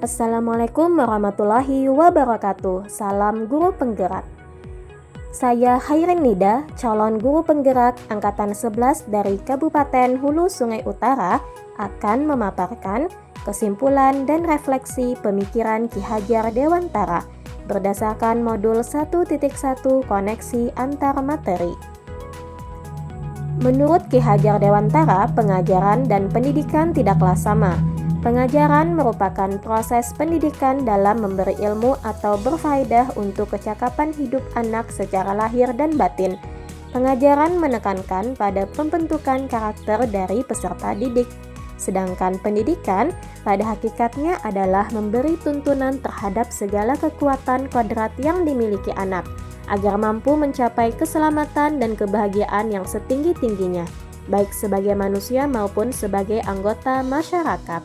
Assalamualaikum warahmatullahi wabarakatuh. Salam guru penggerak. Saya Hairin Nida, calon guru penggerak angkatan 11 dari Kabupaten Hulu Sungai Utara, akan memaparkan kesimpulan dan refleksi pemikiran Ki Hajar Dewantara berdasarkan modul 1.1 koneksi antar materi. Menurut Ki Hajar Dewantara, pengajaran dan pendidikan tidaklah sama. Pengajaran merupakan proses pendidikan dalam memberi ilmu atau berfaedah untuk kecakapan hidup anak secara lahir dan batin. Pengajaran menekankan pada pembentukan karakter dari peserta didik. Sedangkan pendidikan pada hakikatnya adalah memberi tuntunan terhadap segala kekuatan kodrat yang dimiliki anak, agar mampu mencapai keselamatan dan kebahagiaan yang setinggi-tingginya, baik sebagai manusia maupun sebagai anggota masyarakat.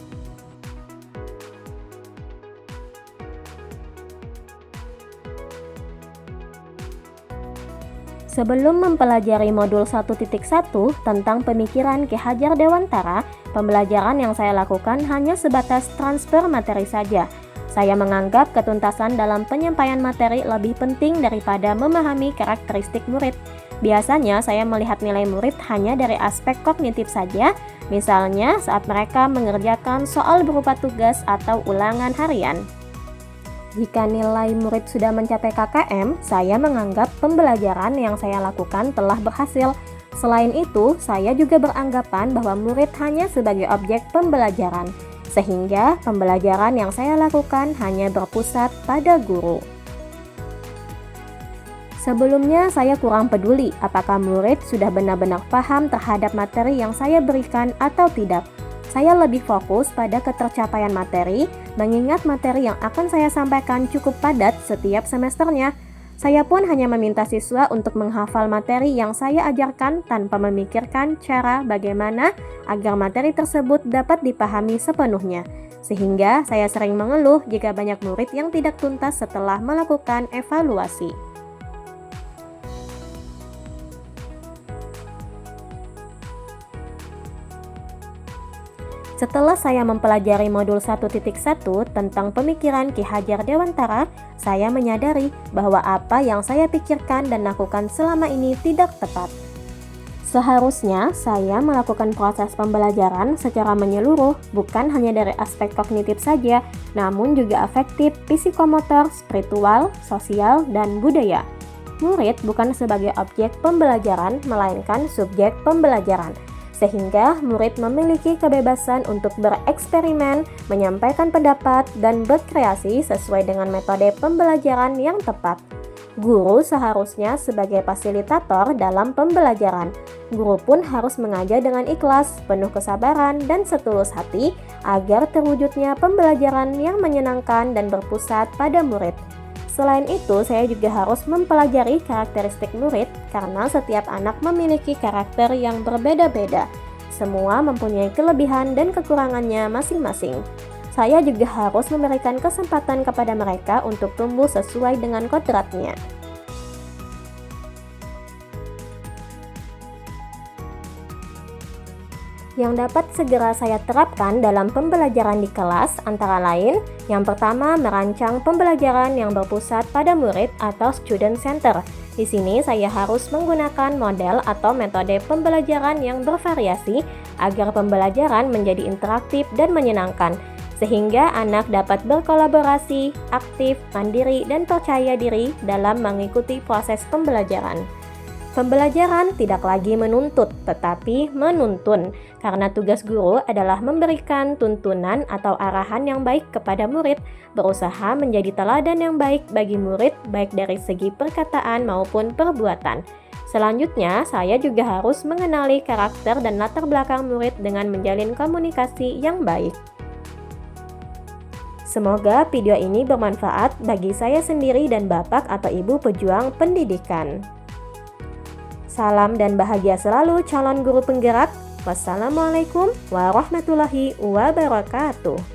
Sebelum mempelajari modul 1.1 tentang pemikiran Ki Hajar Dewantara, pembelajaran yang saya lakukan hanya sebatas transfer materi saja. Saya menganggap ketuntasan dalam penyampaian materi lebih penting daripada memahami karakteristik murid. Biasanya saya melihat nilai murid hanya dari aspek kognitif saja, misalnya saat mereka mengerjakan soal berupa tugas atau ulangan harian. Jika nilai murid sudah mencapai KKM, saya menganggap pembelajaran yang saya lakukan telah berhasil. Selain itu, saya juga beranggapan bahwa murid hanya sebagai objek pembelajaran, sehingga pembelajaran yang saya lakukan hanya berpusat pada guru. Sebelumnya, saya kurang peduli apakah murid sudah benar-benar paham terhadap materi yang saya berikan atau tidak. Saya lebih fokus pada ketercapaian materi, mengingat materi yang akan saya sampaikan cukup padat setiap semesternya. Saya pun hanya meminta siswa untuk menghafal materi yang saya ajarkan tanpa memikirkan cara bagaimana agar materi tersebut dapat dipahami sepenuhnya. Sehingga saya sering mengeluh jika banyak murid yang tidak tuntas setelah melakukan evaluasi. Setelah saya mempelajari modul 1.1 tentang pemikiran Ki Hajar Dewantara, saya menyadari bahwa apa yang saya pikirkan dan lakukan selama ini tidak tepat. Seharusnya saya melakukan proses pembelajaran secara menyeluruh, bukan hanya dari aspek kognitif saja, namun juga afektif, psikomotor, spiritual, sosial, dan budaya. Murid bukan sebagai objek pembelajaran, melainkan subjek pembelajaran. Sehingga murid memiliki kebebasan untuk bereksperimen, menyampaikan pendapat, dan berkreasi sesuai dengan metode pembelajaran yang tepat. Guru seharusnya sebagai fasilitator dalam pembelajaran. Guru pun harus mengajar dengan ikhlas, penuh kesabaran, dan setulus hati agar terwujudnya pembelajaran yang menyenangkan dan berpusat pada murid. Selain itu, saya juga harus mempelajari karakteristik murid karena setiap anak memiliki karakter yang berbeda-beda. Semua mempunyai kelebihan dan kekurangannya masing-masing. Saya juga harus memberikan kesempatan kepada mereka untuk tumbuh sesuai dengan kodratnya. Yang dapat segera saya terapkan dalam pembelajaran di kelas antara lain, yang pertama merancang pembelajaran yang berpusat pada murid atau student center. Di sini saya harus menggunakan model atau metode pembelajaran yang bervariasi agar pembelajaran menjadi interaktif dan menyenangkan, sehingga anak dapat berkolaborasi, aktif, mandiri, dan percaya diri dalam mengikuti proses pembelajaran. Pembelajaran tidak lagi menuntut, tetapi menuntun, karena tugas guru adalah memberikan tuntunan atau arahan yang baik kepada murid, berusaha menjadi teladan yang baik bagi murid, baik dari segi perkataan maupun perbuatan. Selanjutnya, saya juga harus mengenali karakter dan latar belakang murid dengan menjalin komunikasi yang baik. Semoga video ini bermanfaat bagi saya sendiri dan Bapak atau Ibu pejuang pendidikan. Salam dan bahagia selalu calon guru penggerak. Wassalamualaikum warahmatullahi wabarakatuh.